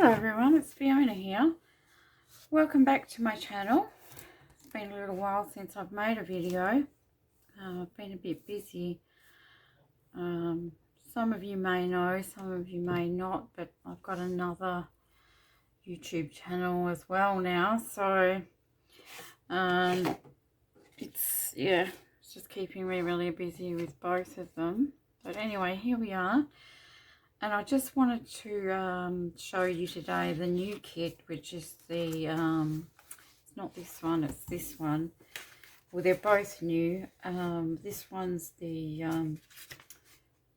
Hello everyone, it's Fiona here. Welcome back to my channel. It's been a little while since I've made a video. I've been a bit busy. Some of you may know, some of you may not, but I've got another YouTube channel as well now, so it's just keeping me really busy with both of them. But anyway, here we are. And I just wanted to show you today the new kit, which is the, it's not this one, it's this one. Well, they're both new. This one's the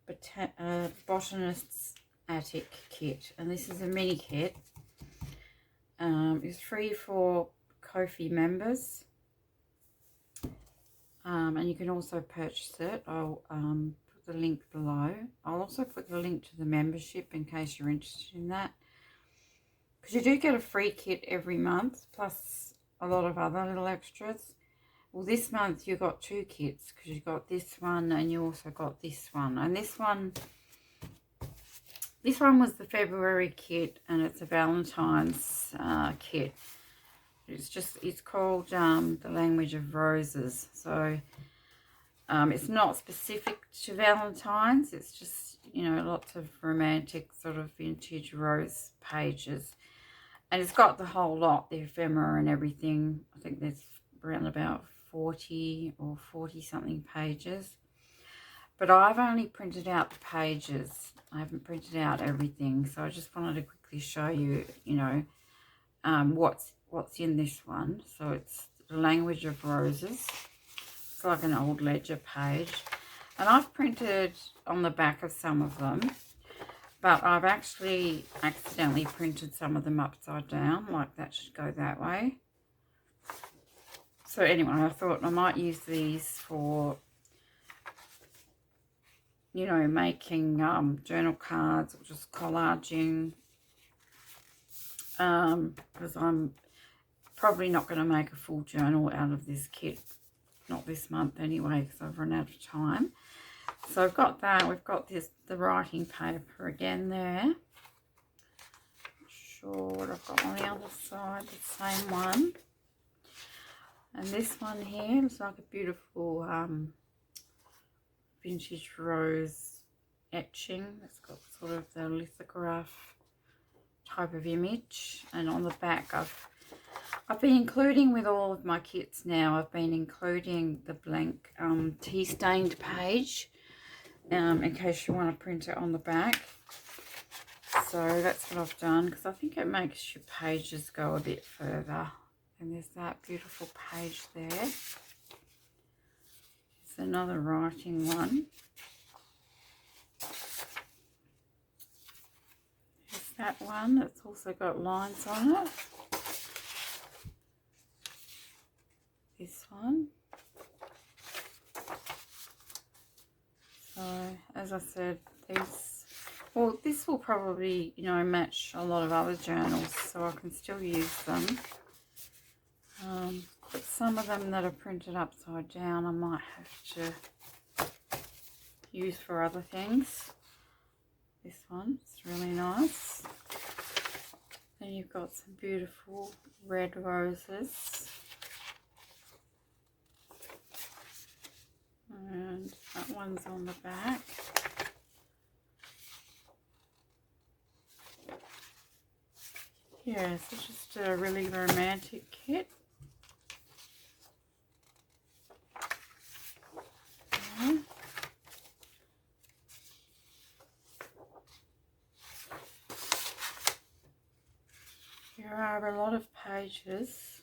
Botanist's Attic kit, and this is a mini kit. It's free for Ko-fi members. And you can also purchase it. I'll the link below. I'll also put the link to the membership in case you're interested in that, because you do get a free kit every month plus a lot of other little extras. Well, this month you got two kits because you got this one and you also got this one. And this one was the February kit, and it's a Valentine's kit. It's called the Language of Roses. So it's not specific to Valentine's. It's just, you know, lots of romantic sort of vintage rose pages. And it's got the whole lot, the ephemera and everything. I think there's around about 40 or 40 something pages. But I've only printed out the pages. I haven't printed out everything. So I just wanted to quickly show you, you know, what's in this one. So it's the Language of Roses. It's like an old ledger page, and I've printed on the back of some of them, but I've actually accidentally printed some of them upside down, like that should go that way. So anyway, I thought I might use these for, you know, making journal cards or just collaging, because I'm probably not going to make a full journal out of this kit. Not this month anyway, because I've run out of time. So I've got that. We've got the writing paper again there. Not sure what I've got on the other side. The same one. And this one here looks like a beautiful vintage rose etching. It's got sort of the lithograph type of image. And on the back I've been including, with all of my kits now, I've been including the blank tea stained page in case you want to print it on the back. So that's what I've done, because I think it makes your pages go a bit further. And there's that beautiful page there. It's another writing one. There's that one that's also got lines on it. This one. So as I said, this will probably, you know, match a lot of other journals, so I can still use them. But some of them that are printed upside down I might have to use for other things. This one, it's really nice. Then you've got some beautiful red roses. And that one's on the back. Yeah, so just a really romantic kit. Okay. There are a lot of pages.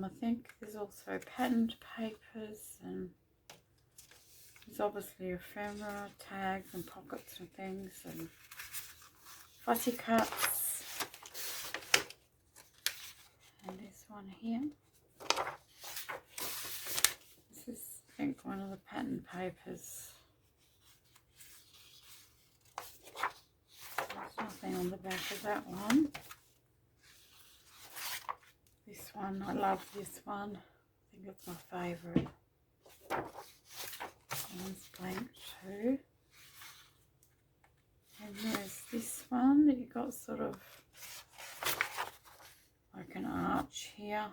I think there's also patterned papers, and there's obviously ephemera, tags and pockets and things, and fussy cuts. And this one here. This is, I think, one of the patterned papers. There's nothing on the back of that one. This one, I love this one. I think it's my favourite. One's blank too. And there's this one. got sort of like an arch here.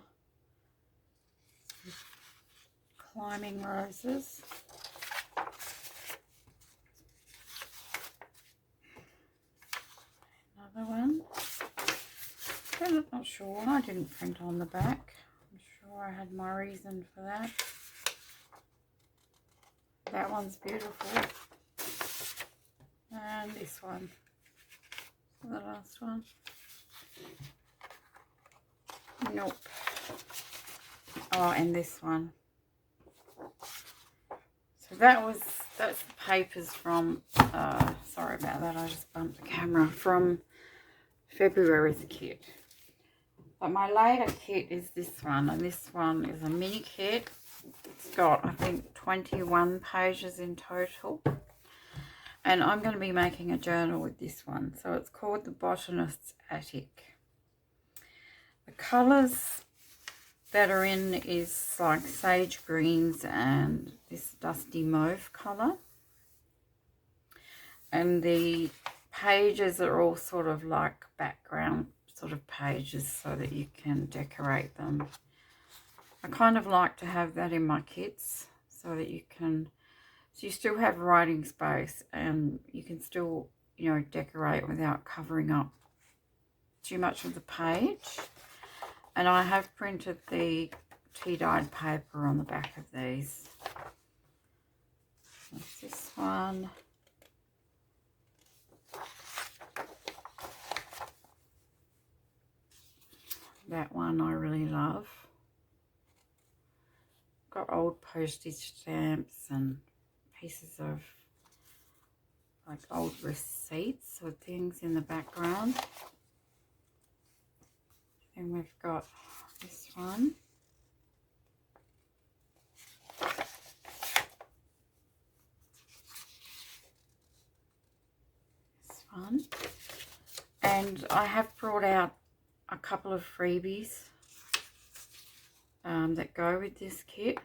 Climbing roses. Another one. I'm not sure. I didn't print on the back. I'm sure I had my reason for that. That one's beautiful. And this one. The last one. Nope. Oh, and this one. So that's the papers from, sorry about that, I just bumped the camera, from February's kit. But my later kit is this one, and this one is a mini kit. It's got, I think, 21 pages in total. And I'm going to be making a journal with this one. So it's called The Botanist's Attic. The colours that are in is like sage greens and this dusty mauve colour. And the pages are all sort of like background sort of pages so that you can decorate them. I kind of like to have that in my kits so that you can, so you still have writing space and you can still, you know, decorate without covering up too much of the page. And I have printed the tea-dyed paper on the back of these. That's this one. That one I really love. Got old postage stamps and pieces of like old receipts or things in the background. Then we've got this one. This one. And I have brought out a couple of freebies that go with this kit.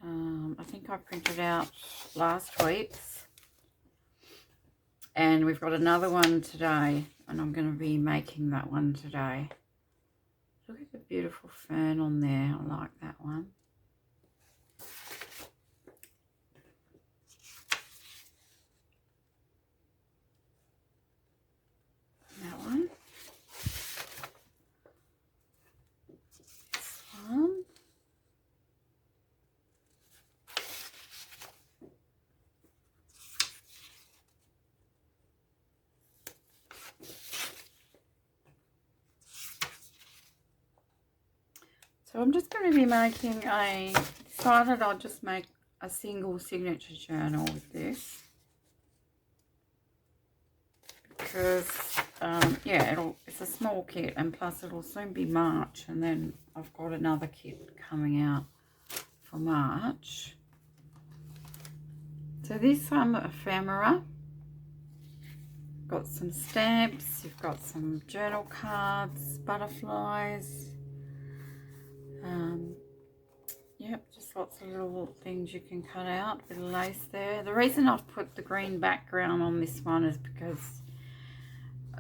I think I printed out last week's. And we've got another one today, and I'm going to be making that one today. Look at the beautiful fern on there. I like that one. That one. This one. So I'm just going to be making decided I'll just make a single signature journal with this. Because, yeah, it's a small kit, and plus it'll soon be March, and then I've got another kit coming out for March. So this ephemera. Got some stamps, you've got some journal cards, butterflies. Yep, just lots of little things you can cut out, a bit of lace there. The reason I've put the green background on this one is because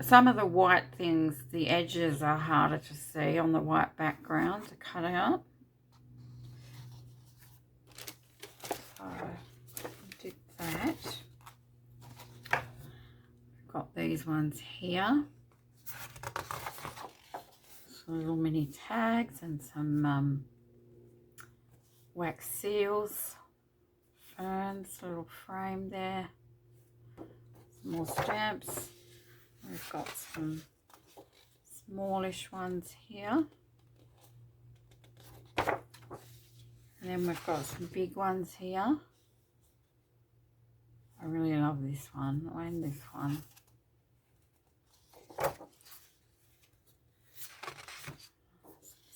some of the white things, the edges are harder to see on the white background to cut out. So I did that. Got these ones here. Some little mini tags and some wax seals, ferns, little frame there, some more stamps. We've got some smallish ones here, and then we've got some big ones here. I really love this one and this one.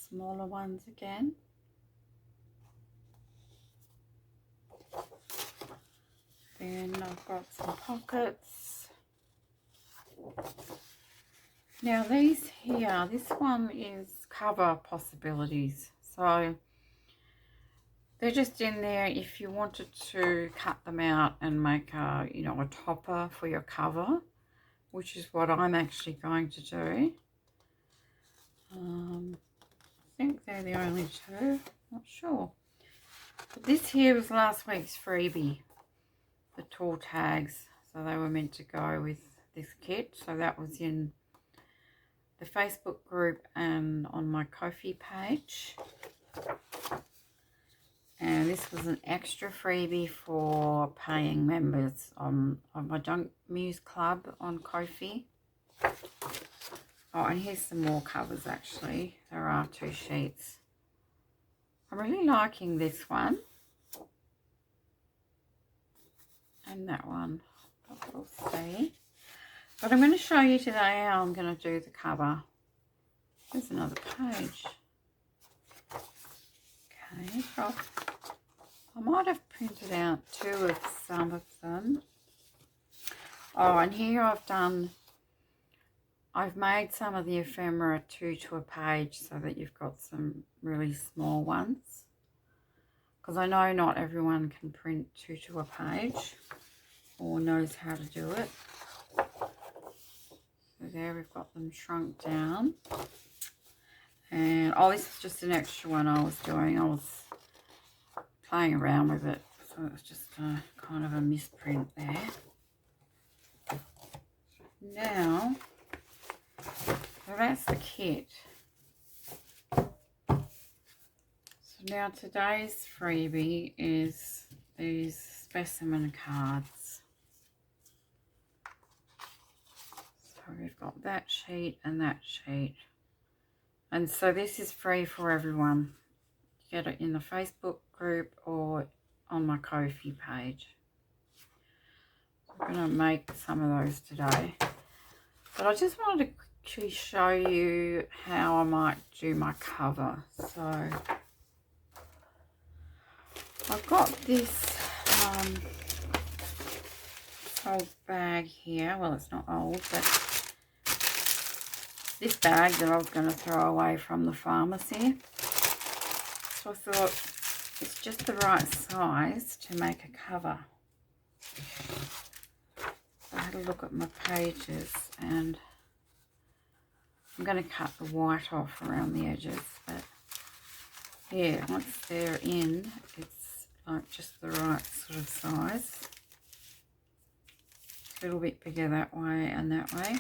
Smaller ones again. Then I've got some pockets. Now these here, this one is cover possibilities. So they're just in there if you wanted to cut them out and make a, you know, a topper for your cover. which is what I'm actually going to do. I think they're the only two, not sure. But this here was last week's freebie, the tall tags. So they were meant to go with this kit. So that was in the Facebook group and on my Ko-fi page. And this was an extra freebie for paying members of my Junk Muse Club on Ko-fi. Oh, and here's some more covers actually. There are 2 sheets. I'm really liking this one. And that one. We'll see. But I'm going to show you today how I'm going to do the cover. There's another page. Okay, so I might have printed out 2 of some of them. Oh, and here I've made some of the ephemera 2 to a page so that you've got some really small ones. Because I know not everyone can print 2 to a page or knows how to do it. So there we've got them shrunk down. And oh, this is just an extra one I was doing. I was playing around with it. So it's just kind of a misprint there. Now, so that's the kit. So now today's freebie is these specimen cards. So we've got that sheet and that sheet. And so this is free for everyone. You get it in the Facebook group or on my Ko-fi page. So I'm going to make some of those today. But I just wanted to quickly show you how I might do my cover. So I've got this old bag here. Well, it's not old, but this bag that I was going to throw away from the pharmacy. So I thought it's just the right size to make a cover. So I had a look at my pages and I'm going to cut the white off around the edges. But yeah, once they're in, it's like just the right sort of size. A little bit bigger that way and that way.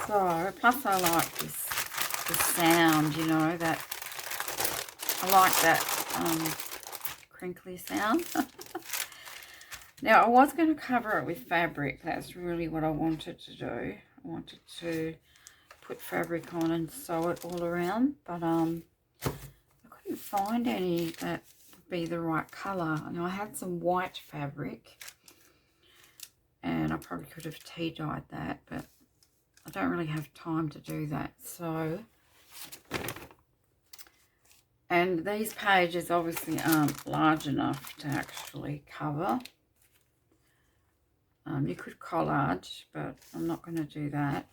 So, plus I like the sound, you know, that I like that crinkly sound. Now, I was going to cover it with fabric. That's really what I wanted to do. I wanted to put fabric on and sew it all around, but I couldn't find any that would be the right colour. Now, I had some white fabric, and I probably could have tea dyed that, but I don't really have time to do that. So, and these pages obviously aren't large enough to actually cover. You could collage, but I'm not going to do that.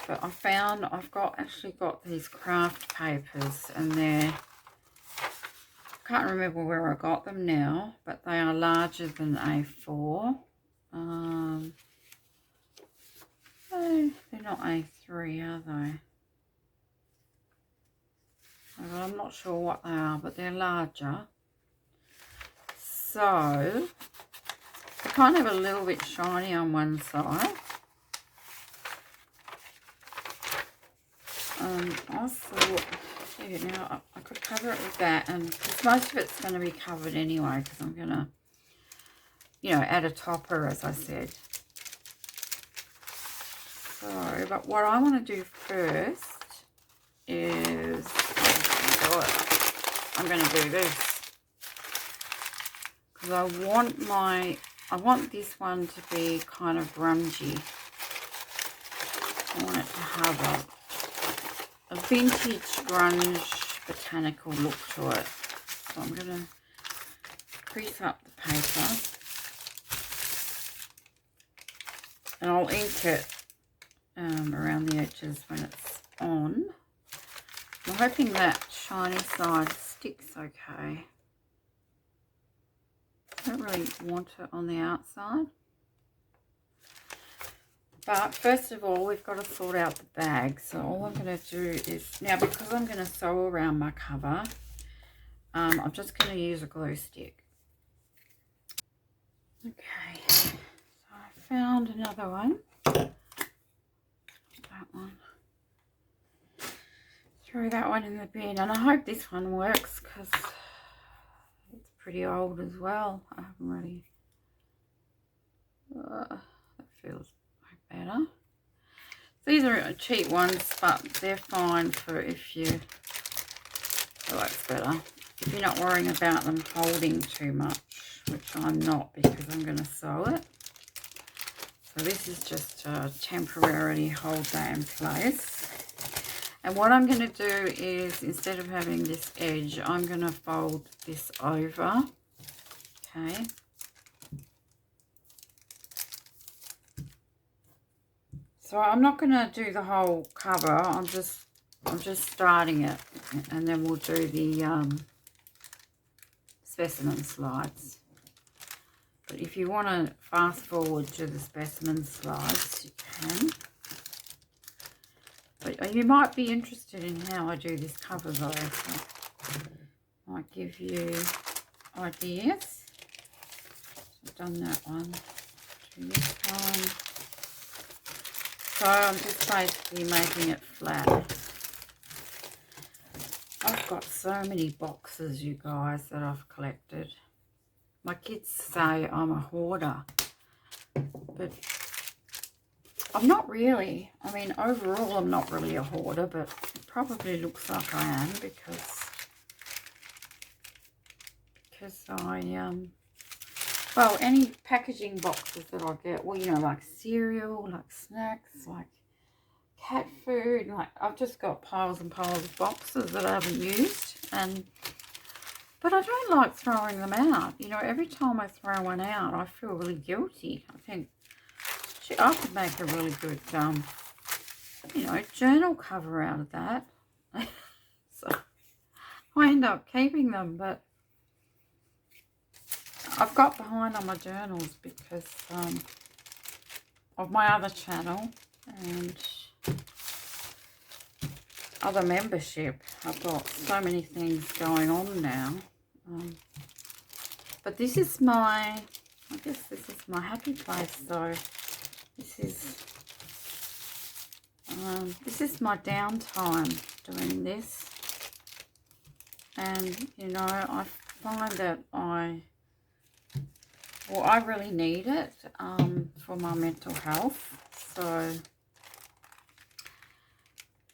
But I found I've actually got these craft papers, and I can't remember where I got them now, but they are larger than A4. They're not A3, are they? Well, I'm not sure what they are, but they're larger. So they're kind of a little bit shiny on one side. I thought, yeah, now I could cover it with that, and because most of it's going to be covered anyway, because I'm going to, you know, add a topper, as I said. So, but what I want to do first is, I'm going to do this, because I want this one to be kind of grungy. I want it to have a vintage grunge botanical look to it. So I'm going to crease up the paper, and I'll ink it around the edges when it's on. I'm hoping that shiny side sticks okay. I don't really want it on the outside. But first of all, we've got to sort out the bag. So all I'm going to do is, now because I'm going to sew around my cover, I'm just going to use a glue stick. Okay, so I found another one. That one. Throw that one in the bin, and I hope this one works because it's pretty old as well. I haven't really. That feels better. These are cheap ones, but they're fine for if you. Oh, that's better. If you're not worrying about them holding too much, which I'm not because I'm going to sew it. So this is just to temporarily hold that in place. And what I'm going to do is, instead of having this edge, I'm going to fold this over. Okay. So I'm not going to do the whole cover. I'm just starting it, and then we'll do the specimen slides. But if you want to fast forward to the specimen slides, you can. But you might be interested in how I do this cover though. So I might give you ideas. I've done that one. Do this one. So I'm just basically making it flat. I've got so many boxes, you guys, that I've collected. My kids say I'm a hoarder, but I'm not really. I mean, overall, I'm not really a hoarder, but it probably looks like I am because I, well, any packaging boxes that I get, well, you know, like cereal, like snacks, like cat food, like I've just got piles and piles of boxes that I haven't used, but I don't like throwing them out. You know, every time I throw one out, I feel really guilty. I think, gee, I could make a really good, you know, journal cover out of that. So I end up keeping them, but I've got behind on my journals because of my other channel and other membership. I've got so many things going on now. But this is my, I guess this is my happy place. So this is my downtime doing this. And, you know, I find that I really need it for my mental health. So,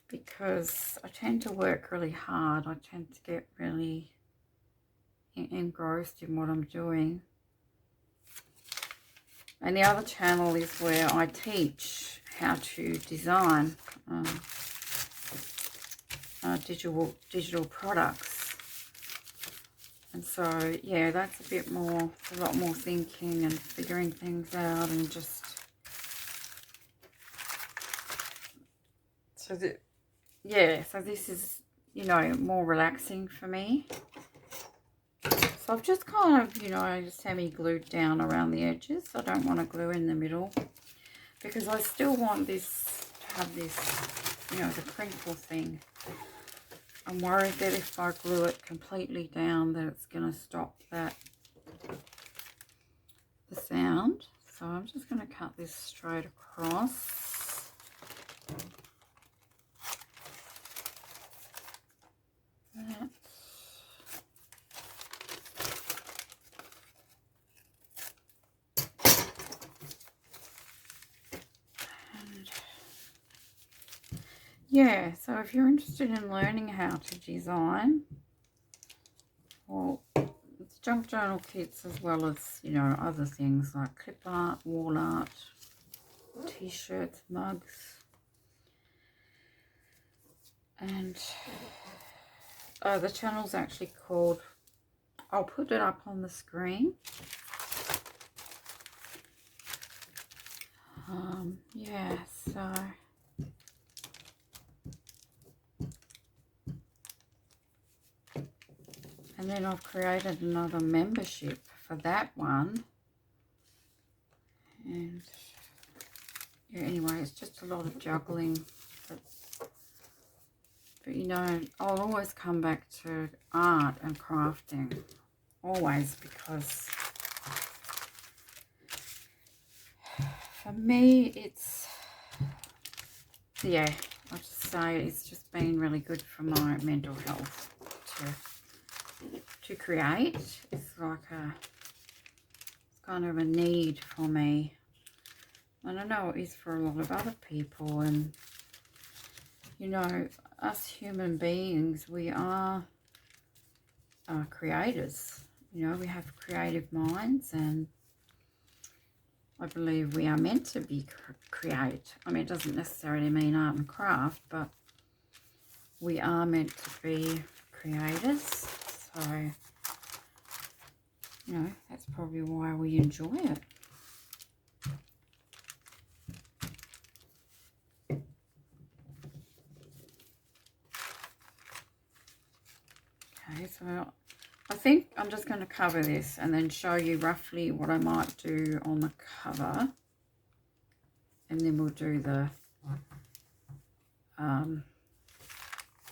because I tend to work really hard, I tend to get really engrossed in what I'm doing. And the other channel is where I teach how to design digital products. And so, yeah, that's a bit more, a lot more thinking and figuring things out, and just so that, yeah, so this is, you know, more relaxing for me. So I've just kind of, you know, semi-glued down around the edges. I don't want to glue in the middle because I still want this to have this, you know, the crinkle thing. I'm worried that if I glue it completely down that it's going to stop the sound. So I'm just going to cut this straight across. That. Yeah, so if you're interested in learning how to design, well, it's junk journal kits as well as, you know, other things like clip art, wall art, t-shirts, mugs, and the channel's actually called, I'll put it up on the screen. Yeah, so and then I've created another membership for that one, and yeah, anyway, it's just a lot of juggling. But you know, I'll always come back to art and crafting. Always, because for me, it's, yeah, I'll just say it's just been really good for my mental health to create. It's like it's kind of a need for me. And I know it is for a lot of other people. And, you know, us human beings, we are creators. You know, we have creative minds, and I believe we are meant to be create. I mean, it doesn't necessarily mean art and craft, but we are meant to be creators. So, you know, that's probably why we enjoy it. Okay, so I think I'm just going to cover this and then show you roughly what I might do on the cover. And then we'll do the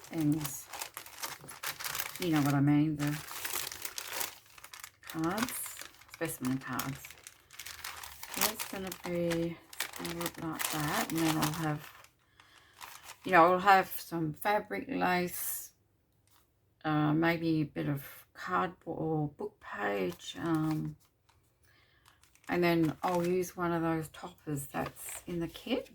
things. You know what I mean, the cards, specimen cards. So it's going to be like that. And then I'll have, you know, I'll have some fabric lace, maybe a bit of cardboard or book page, and then I'll use one of those toppers that's in the kit.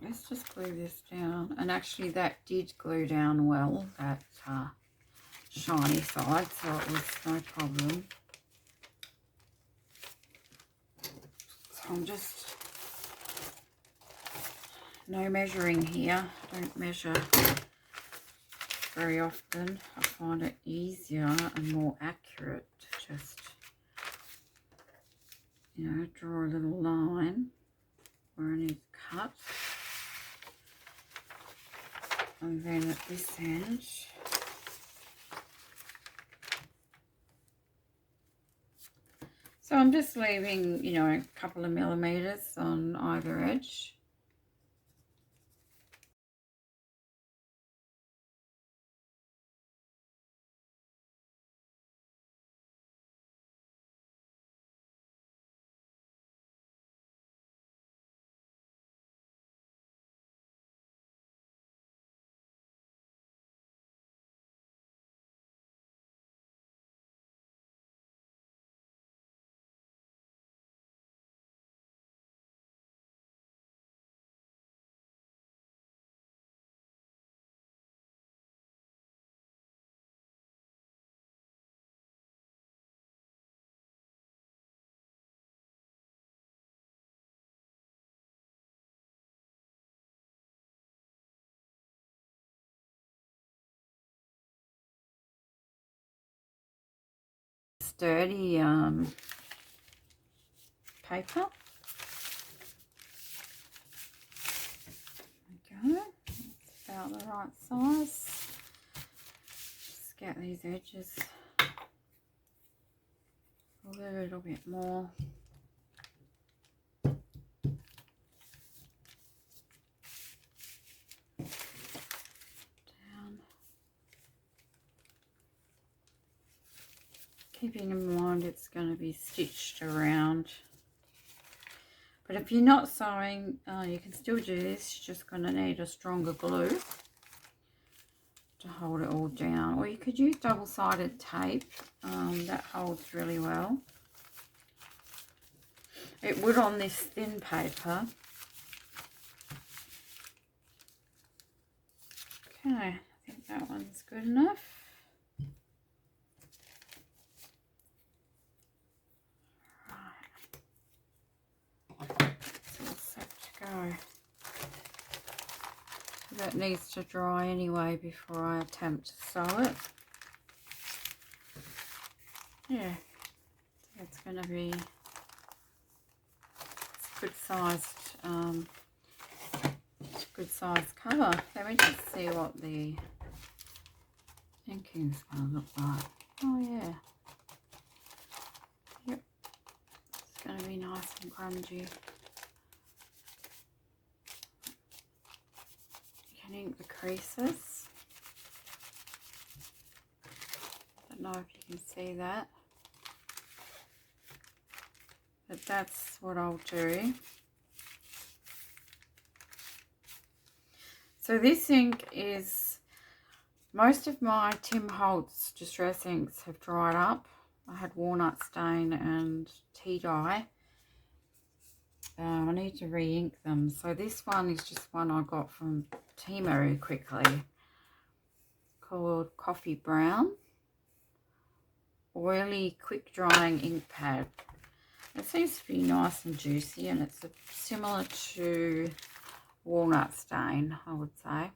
Let's just glue this down, and actually that did glue down well, that shiny side, so it was no problem. So I'm just no measuring here. I don't measure very often. I find it easier and more accurate to just, you know, draw a little line where I need to cut. And then at this end, so I'm just leaving, you know, a couple of millimeters on either edge. Sturdy paper. There we go. That's about the right size. Just get these edges a little bit more. Down. Keeping in mind it's going to be stitched around. But if you're not sewing, you can still do this. You're just going to need a stronger glue to hold it all down. Or you could use double-sided tape. That holds really well. It would on this thin paper. Okay, I think that one's good enough. That needs to dry anyway before I attempt to sew it. Yeah, it's going to be good sized cover. Let me just see what the inking's going to look like. Oh yeah. Yep. It's going to be nice and grungy. You can ink the creases. I don't know if you can see that. But that's what I'll do. So this ink is, most of my Tim Holtz Distress inks have dried up. I had walnut stain and tea dye. I need to re-ink them. So this one is just one I got from Temu quickly, called Coffee Brown. Oily, quick drying ink pad. It seems to be nice and juicy, and it's similar to walnut stain, I would say.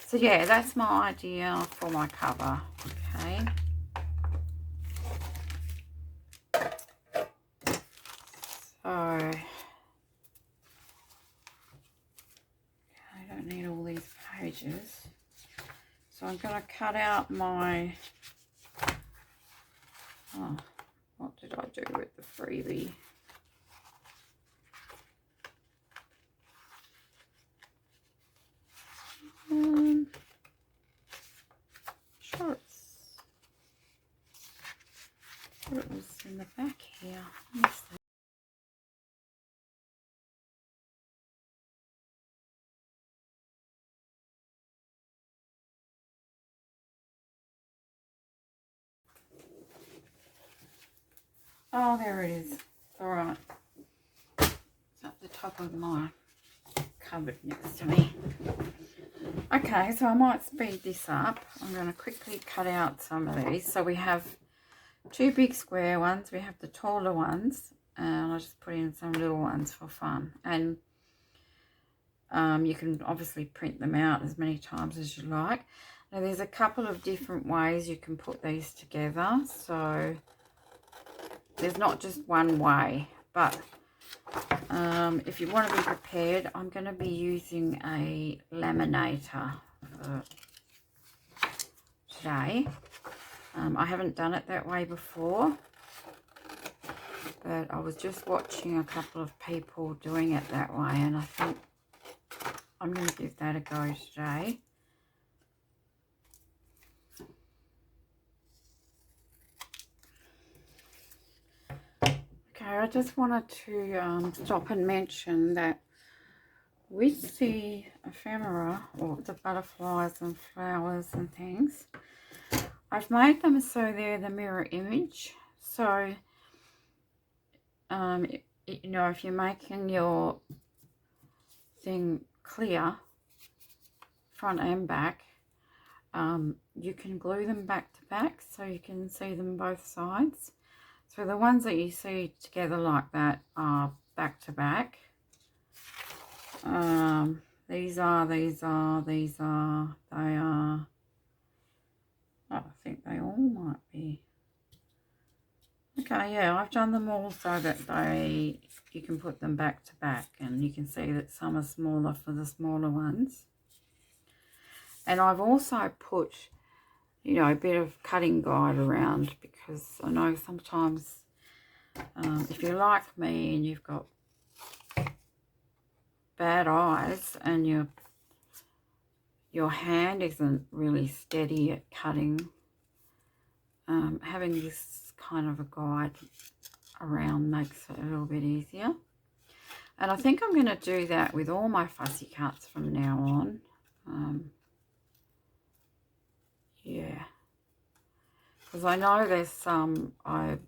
So yeah, that's my idea for my cover. Okay. So I don't need all these pages. So I'm going to cut out my, oh, what did I do with the freebie? Shorts. I thought it was in the back here. Let me see. Oh, there it is. It's all right. It's at the top of my cupboard next to me. Okay, so I might speed this up. I'm going to quickly cut out some of these. So we have two big square ones. We have the taller ones. And I just put in some little ones for fun. And you can obviously print them out as many times as you like. Now there's a couple of different ways you can put these together. So there's not just one way, but if you want to be prepared, I'm going to be using a laminator for today. I haven't done it that way before, but I was just watching a couple of people doing it that way, and I think I'm going to give that a go today. Okay, I just wanted to stop and mention that with the ephemera, or the butterflies and flowers and things, I've made them so they're the mirror image. So, you know, if you're making your thing clear, front and back, you can glue them back to back so you can see them both sides. So the ones that you see together like that are back to back. These are, they are. Oh, I think they all might be. Okay, yeah, I've done them all so that you can put them back to back, and you can see that some are smaller for the smaller ones. And I've also put, you know, a bit of cutting guide around, because I know sometimes if you're like me and you've got bad eyes and your hand isn't really steady at cutting, having this kind of a guide around makes it a little bit easier. And I think I'm going to do that with all my fussy cuts from now on. Yeah, because I know there's some, I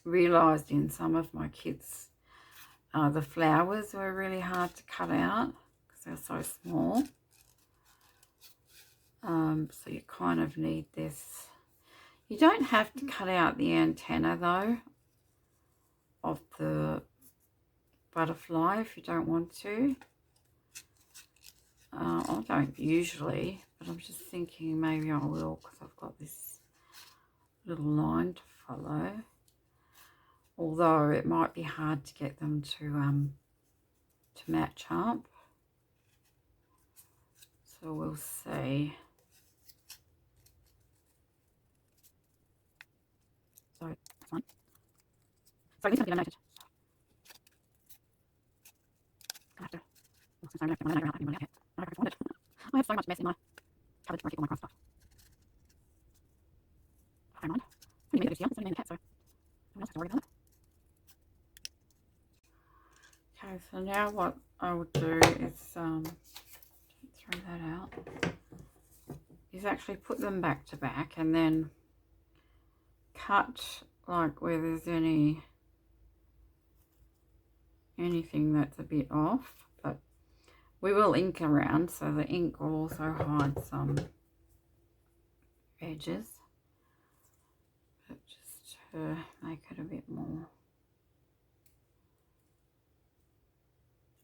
realised in some of my kids, the flowers were really hard to cut out because they're so small. So you kind of need this. You don't have to cut out the antenna though of the butterfly if you don't want to. I don't usually, but I'm just thinking maybe I will, because I've got this little line to follow. Although it might be hard to get them to match up. So we'll see. So that's one. So this is going to be laminated. I have to. Well, since I don't have to get my laminator out, I can I don't know if I can find it. I have so much mess in my cupboard where I keep all my craft stuff. I don't mind. Pretty me that it's here. It's only me and the cat, so no one else has to worry about it. Okay, so now what I would do is throw that out. Is actually put them back to back and then cut like where there's anything that's a bit off, but we will ink around, so the ink will also hide some edges, but just to make it a bit more,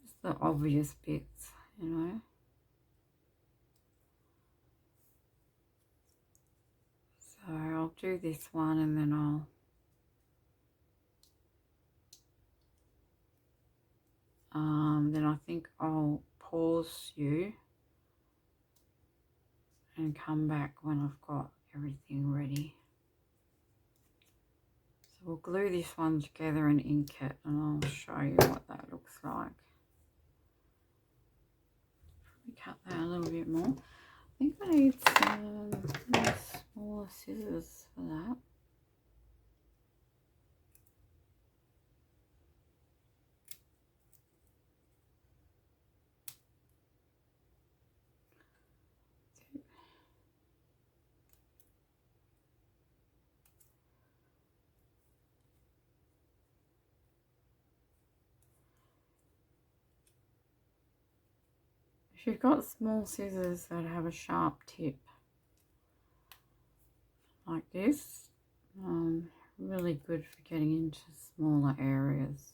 just the obvious bits, you know. So I'll do this one and then I think I'll pause you and come back when I've got everything ready. So we'll glue this one together and ink it, and I'll show you what that looks like. Probably cut that a little bit more. I think I need some smaller scissors for that. If you've got small scissors that have a sharp tip like this, really good for getting into smaller areas.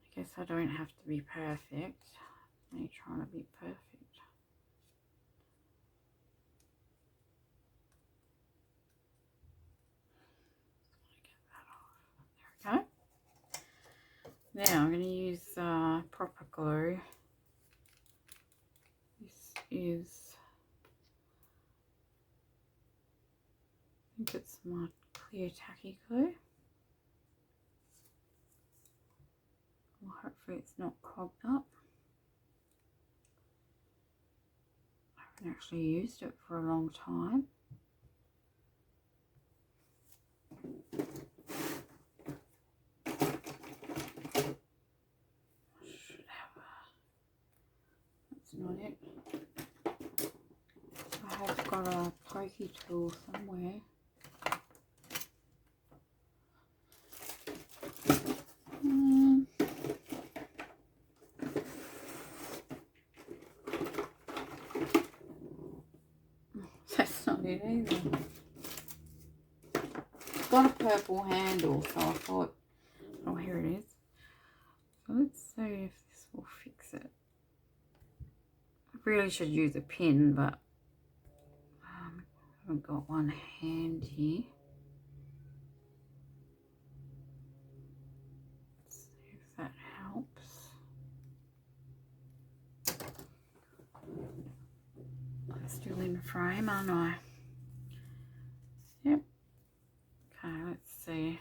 I guess I don't have to be perfect. I'm trying to be perfect. There we go. Now I'm going to use proper glue. This is, I think it's my clear tacky glue. Well, hopefully it's not clogged up. I haven't actually used it for a long time. That's not it. I have got a pokey tool somewhere. That's not it either. It's got a purple handle, so I thought, oh, here it is. So let's see if this will fix it. I really should use a pin, but I haven't got one handy. Let's see if that helps. I'm still in frame, aren't I? Yep. Okay, let's see.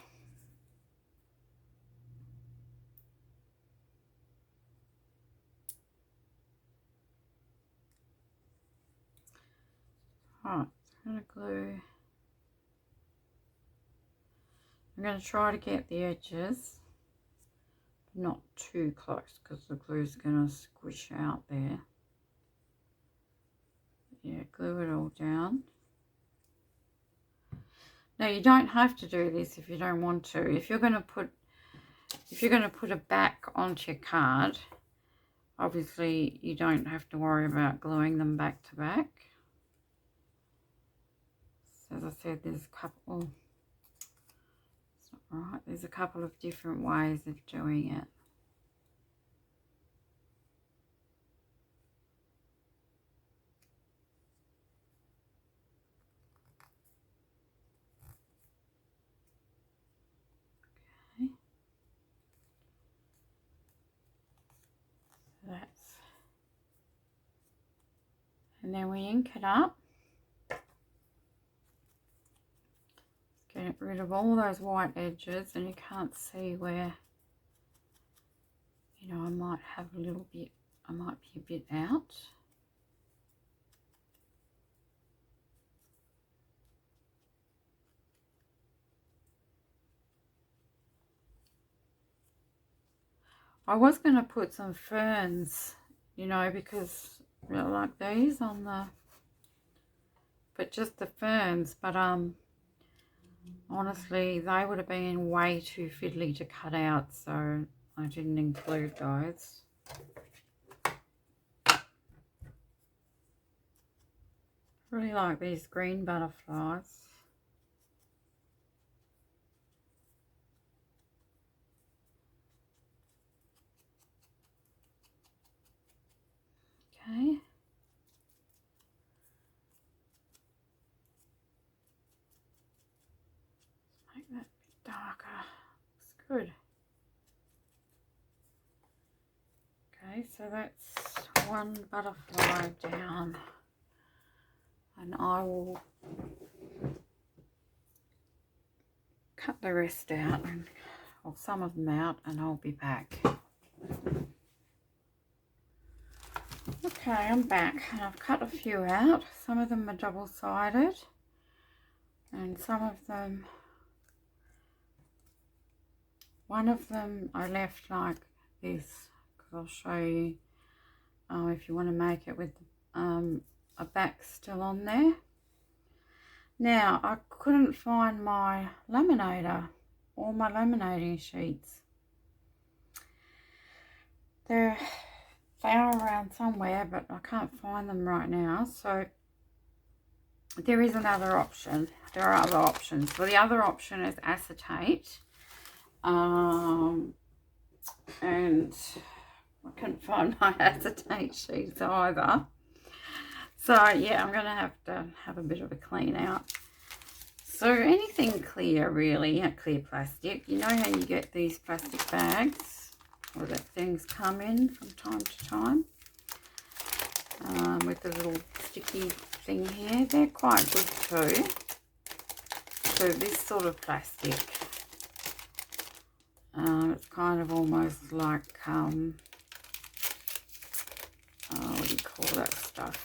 Alright, I'm going to glue. I'm going to try to get the edges, but not too close because the glue's going to squish out there. Yeah, glue it all down. Now you don't have to do this if you don't want to. If you're going to put a back onto your card, obviously you don't have to worry about gluing them back to back. So as I said, there's a couple. Oh, it's not right. There's a couple of different ways of doing it. That's And then we ink it up. Get rid of all those white edges, and you can't see where, you know, I might have a little bit, I might be a bit out. I was going to put some ferns, you know, because I really like these on the, but just the ferns, but honestly, they would have been way too fiddly to cut out, so I didn't include those. Really like these green butterflies. Okay. Make that a bit darker. Looks good. Okay, so that's one butterfly down, and I will cut the rest out, or some of them out, and I'll be back. Okay, I'm back, and I've cut a few out. Some of them are double-sided, and some of them, one of them I left like this, because I'll show you if you want to make it with a back still on there. Now, I couldn't find my laminator or my laminating sheets. They are around somewhere, but I can't find them right now. So there is another option. There are other options. So the other option is acetate. And I couldn't find my acetate sheets either. So yeah, I'm going to have a bit of a clean out. So anything clear really, clear plastic. You know how you get these plastic bags, or that things come in from time to time, with the little sticky thing here. They're quite good too. So this sort of plastic, it's kind of almost like, what do you call that stuff?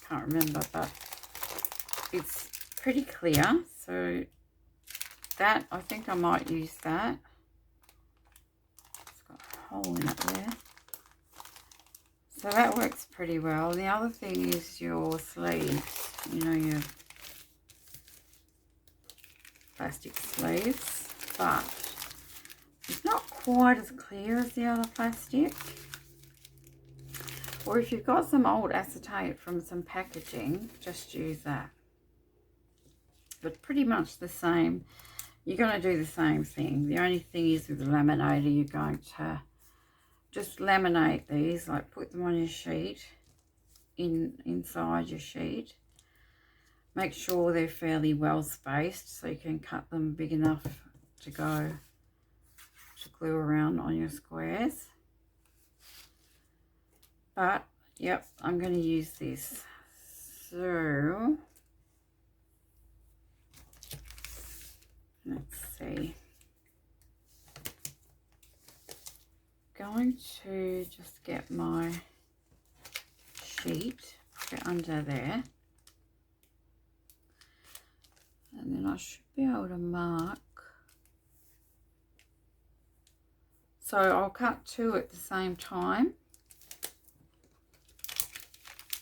Can't remember, but it's pretty clear. So that, I think I might use that. It's got a hole in it there. So that works pretty well. The other thing is your sleeves, you know, your plastic sleeves, but it's not quite as clear as the other plastic. Or if you've got some old acetate from some packaging, just use that. But pretty much the same. You're going to do the same thing. The only thing is with the laminator, you're going to just laminate these, like put them on your sheet, inside your sheet. Make sure they're fairly well spaced so you can cut them big enough to go to glue around on your squares. But yep, I'm going to use this. So let's see. Going to just get my sheet, put it under there, and then I should be able to mark. So I'll cut two at the same time.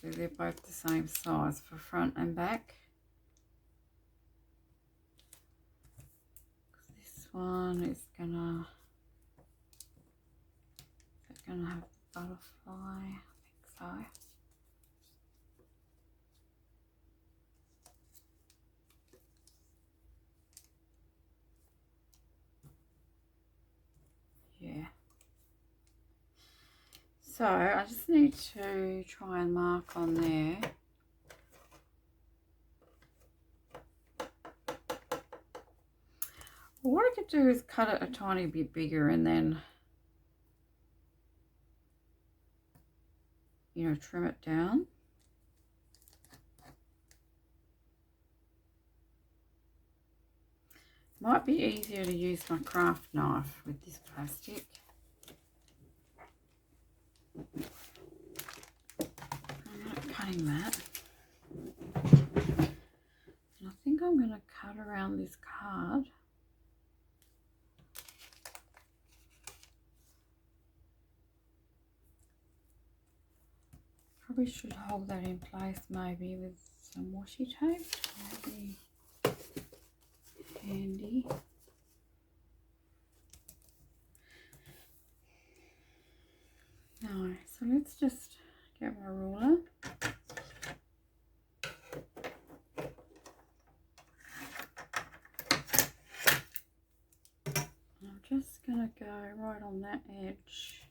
So they're both the same size for front and back. This one is gonna have the butterfly, I think so. Yeah. So I just need to try and mark on there. What I could do is cut it a tiny bit bigger and then you know, trim it down. Might be easier to use my craft knife with this plastic. I'm not cutting that. And I think I'm going to cut around this card. Probably should hold that in place maybe with some washi tape. Maybe handy. No, so let's just get my ruler. I'm just going to go right on that edge.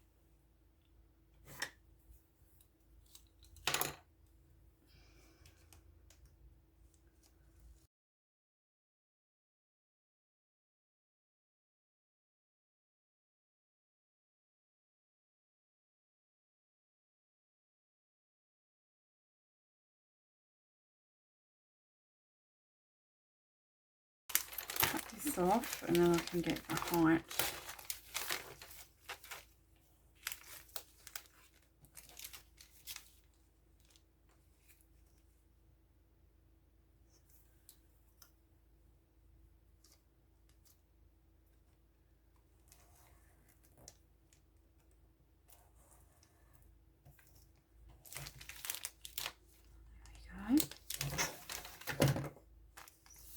Cut this off and then I can get the height.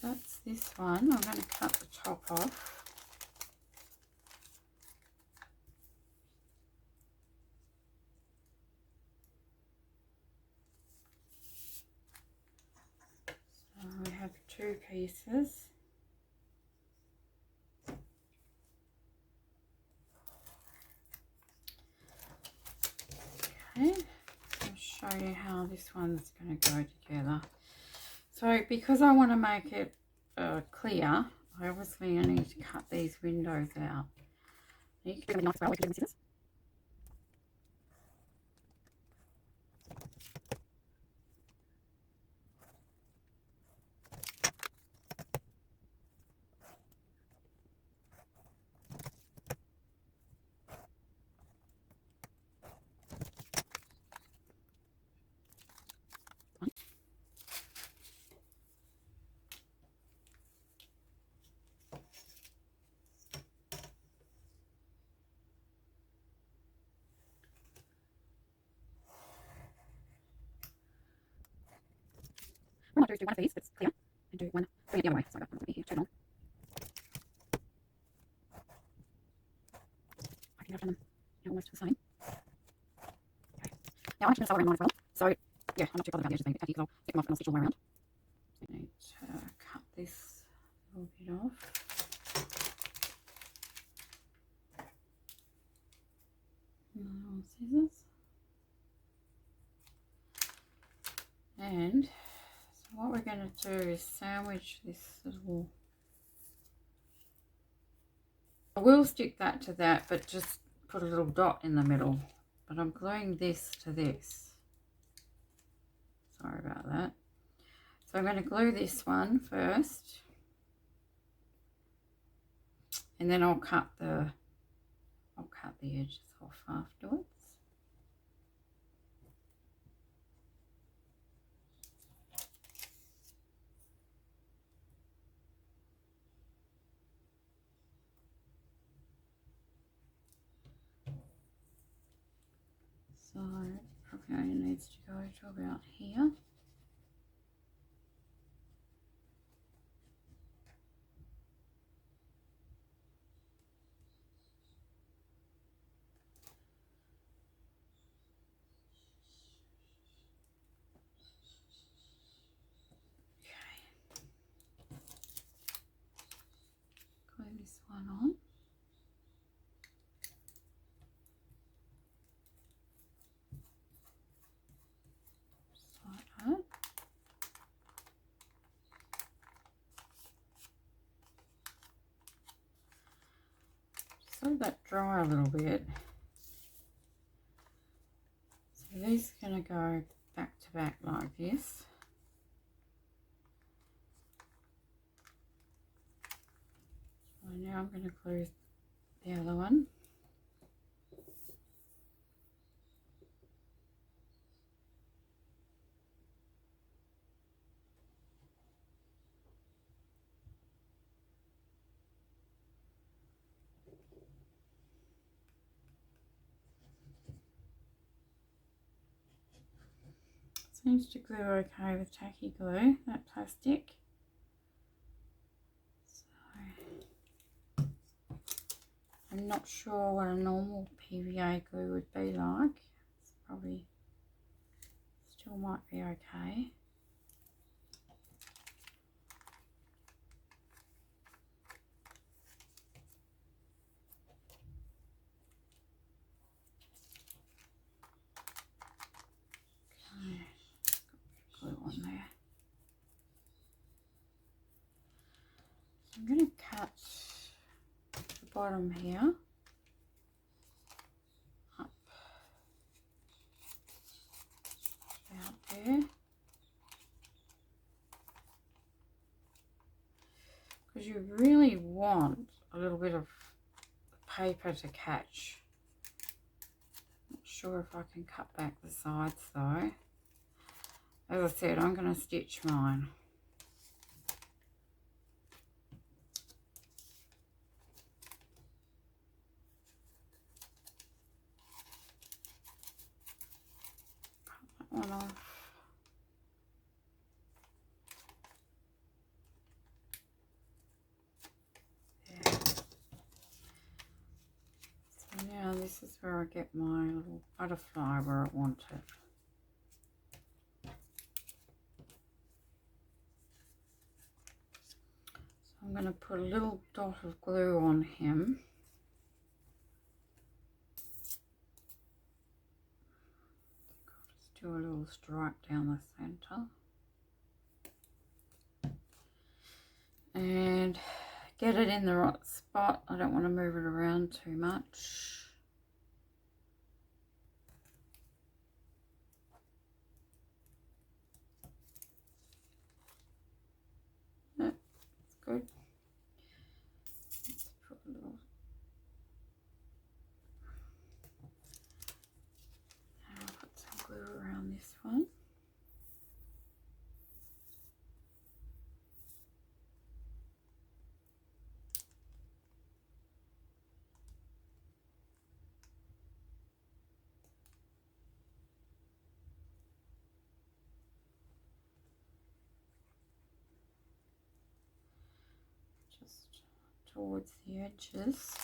That's this one. I'm going to cut the top off. So we have 2 pieces. Okay, I'll show you how this one's going to go together. So because I want to make it clear, I obviously need to cut these windows out. You can do them as well with scissors. What I might do is do one of these that's clear and do one, bring it the other way. So I don't want to be here too long. I can have them almost the same. Okay. Now I'm actually going to sew around mine as well. So yeah, I'm not too bothered about the edges being a bit tacky because I'll stick them off and I'll stitch all the way around. So I need to cut this a little bit off. Scissors. And so what we're going to do is sandwich this little, I will stick that to that, but just put a little dot in the middle. But I'm gluing this to this. Sorry about that. So I'm going to glue this one first. And then I'll cut the edges off afterwards. So probably only needs to go to about here. Glue this one on. Just like that. Just let that dry a little bit. So These are going to go back to back like this. So now I'm going to glue the other one. Seems to glue okay with tacky glue, that plastic. So I'm not sure what a normal PVA glue would be like. It's probably still might be okay. Glue on there. So I'm going to cut the bottom here up about there, because you really want a little bit of paper to catch. Not sure if I can cut back the sides though. As I said, I'm going to stitch mine. Cut that one off. There. So now this is where I get my little butterfly where I want it. I'm going to put a little dot of glue on him. I'll just do a little stripe down the centre. And get it in the right spot. I don't want to move it around too much. That's good. Let's put a little. Now I'll put some glue around this one. Just towards the edges.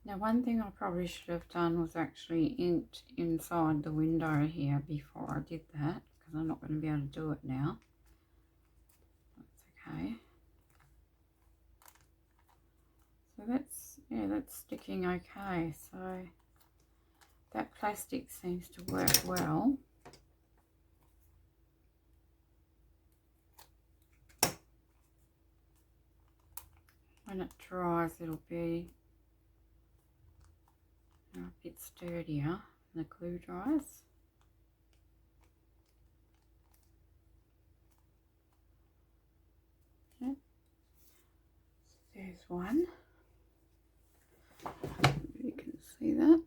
Now one thing I probably should have done was actually inked inside the window here before I did that, because I'm not going to be able to do it now. That's okay. So that's, yeah, that's sticking okay. So that plastic seems to work well. When it dries, it'll be a bit sturdier when the glue dries. Okay. So there's one. You can see that.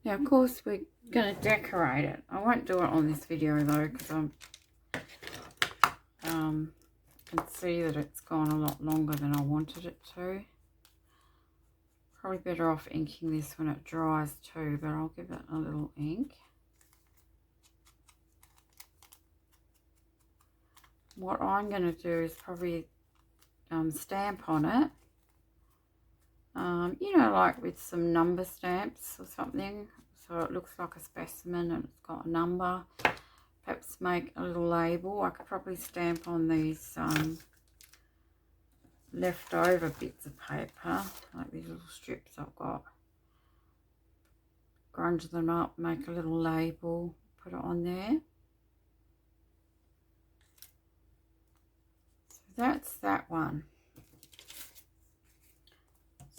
Now, of course, we're going to decorate it. I won't do it on this video though, because I can see that it's gone a lot longer than I wanted it to. Probably better off inking this when it dries too, but I'll give it a little ink. What I'm going to do is probably stamp on it. You know, like with some number stamps or something, so it looks like a specimen and it's got a number. Perhaps make a little label. I could probably stamp on these leftover bits of paper, like these little strips I've got. Grunge them up, make a little label, put it on there. So that's that one.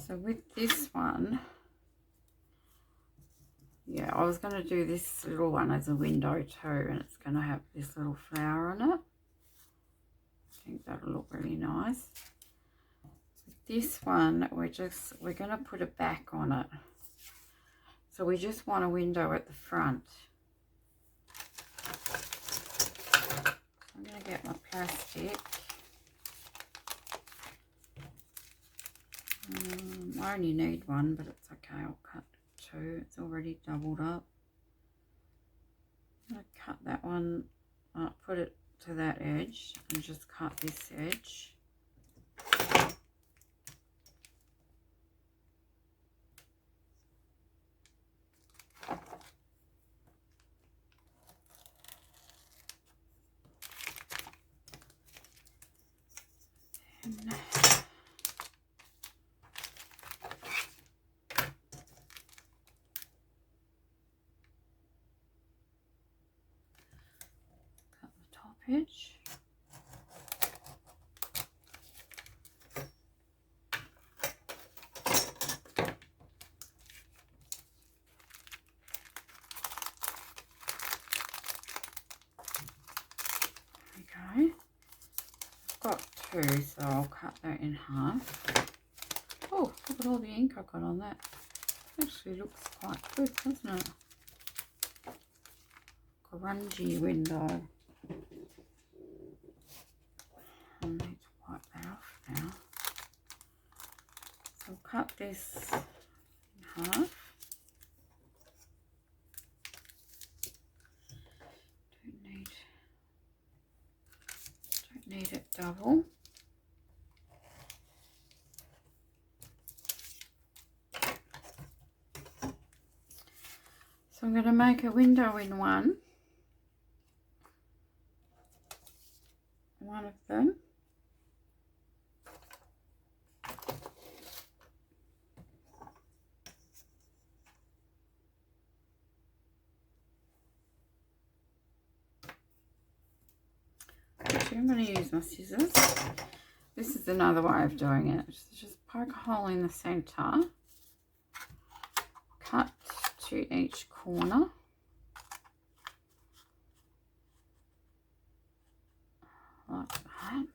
So with this one, yeah, I was going to do this little one as a window too, and it's going to have this little flower on it. I think that'll look really nice. With this one, we're going to put a back on it. So we just want a window at the front. I'm going to get my plastic. I only need one, but it's okay. I'll cut two. It's already doubled up. I'm going to cut that one, put it to that edge, and just cut this edge. Cut the top edge. Okay, I've got two, so I'll cut that in half. Oh, look at all the ink I got on that. Actually looks quite good, doesn't it? Grungy window. I need to wipe that off now. So I'll cut this in half. Don't need it double. So I'm going to make a window in one of them. Actually, I'm going to use my scissors. This is another way of doing it. Just poke a hole in the center, cut to each corner. Like that.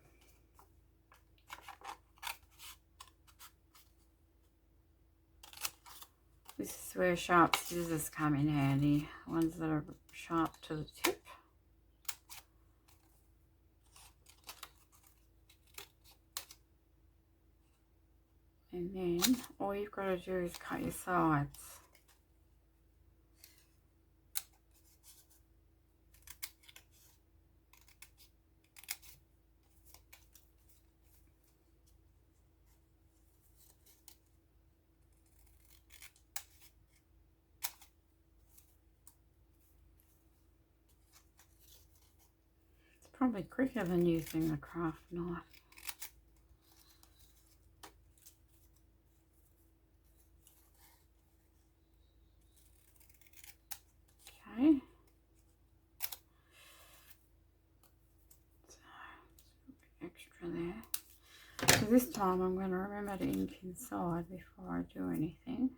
This is where sharp scissors come in handy, ones that are sharp to the tip. And then all you've got to do is cut your sides. It's probably quicker than using the craft knife. Okay. So, extra there. So this time I'm going to remember to ink inside before I do anything.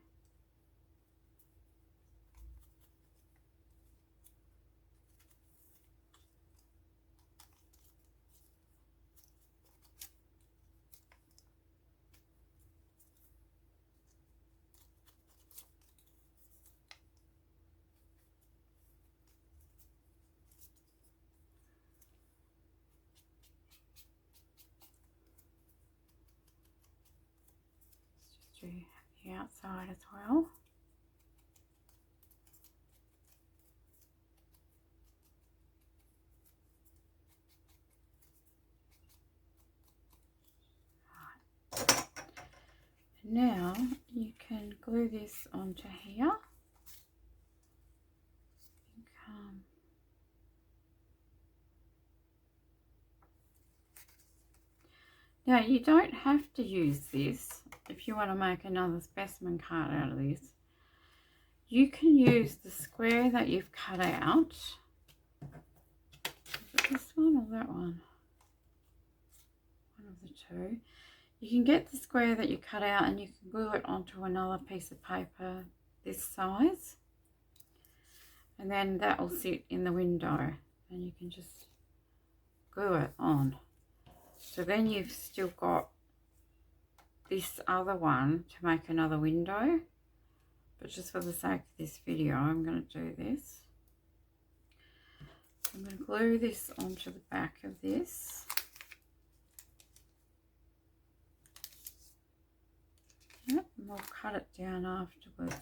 Do the outside as well. Right. Now you can glue this onto here. Now, you don't have to use this if you want to make another specimen card out of this. You can use the square that you've cut out. Is it this one or that one? One of the two. You can get the square that you cut out and you can glue it onto another piece of paper this size. And then that will sit in the window and you can just glue it on. So then you've still got this other one to make another window. But just for the sake of this video, I'm going to do this. I'm going to glue this onto the back of this. Yep, and we'll cut it down afterwards.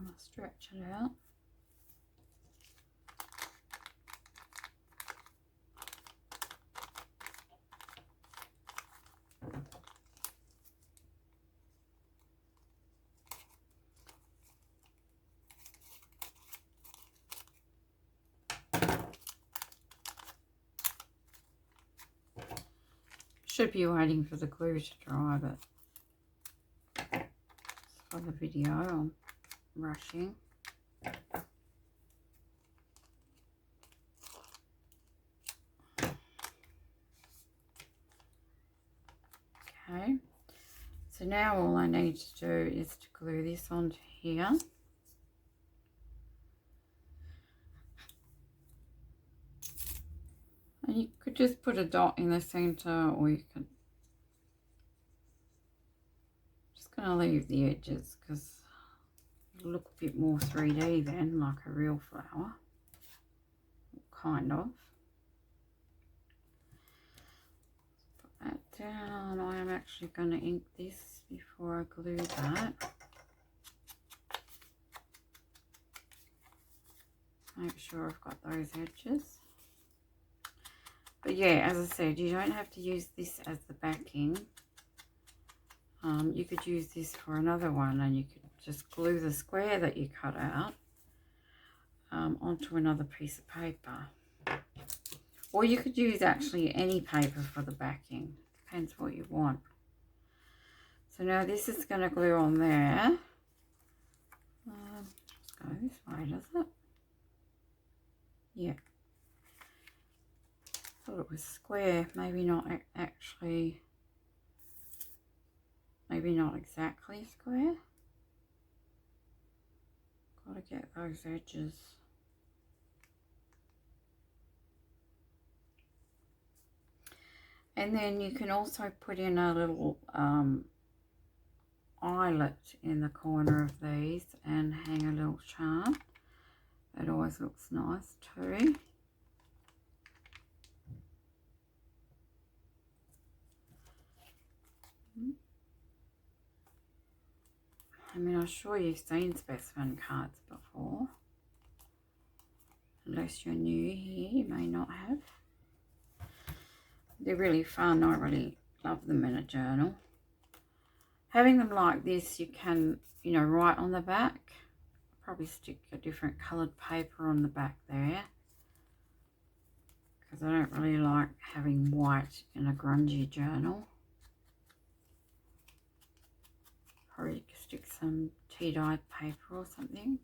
Want to stretch it out. Should be waiting for the glue to dry, but for the video I'm rushing. Okay, so now all I need to do is to glue this onto here. And you could just put a dot in the center, or you could just going to leave the edges because it'll look a bit more 3D then, like a real flower, kind of. Put that down. I am actually going to ink this before I glue that. Make sure I've got those edges. But yeah, as I said, you don't have to use this as the backing. You could use this for another one, and you could just glue the square that you cut out onto another piece of paper. Or you could use actually any paper for the backing. Depends what you want. So now this is going to glue on there. Let's go this way, does it? Yeah. Thought it was square, maybe not actually, maybe not exactly square. Got to get those edges. And then you can also put in a little eyelet in the corner of these and hang a little charm. That always looks nice too. I mean, I'm sure you've seen specimen cards before. Unless you're new here, you may not have. They're really fun. I really love them in a journal. Having them like this, you can, you know, write on the back. Probably stick a different coloured paper on the back there. Because I don't really like having white in a grungy journal. Probably stick some tea-dyed paper or something.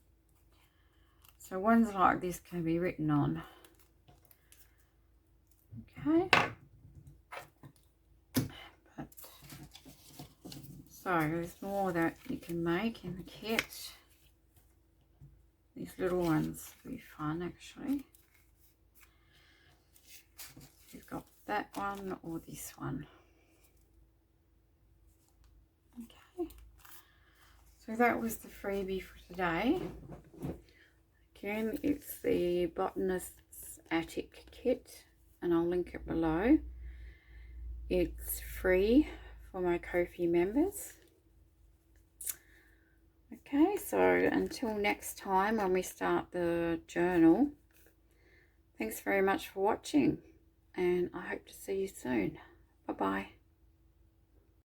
So ones like this can be written on. Okay. But, so there's more that you can make in the kit. These little ones will be fun actually. You've got that one or this one. Okay. So that was the freebie for today. Again, it's the Botanist's Attic kit, and I'll link it below. It's free for my Ko-fi members. Okay, so until next time when we start the journal, thanks very much for watching, and I hope to see you soon. Bye-bye.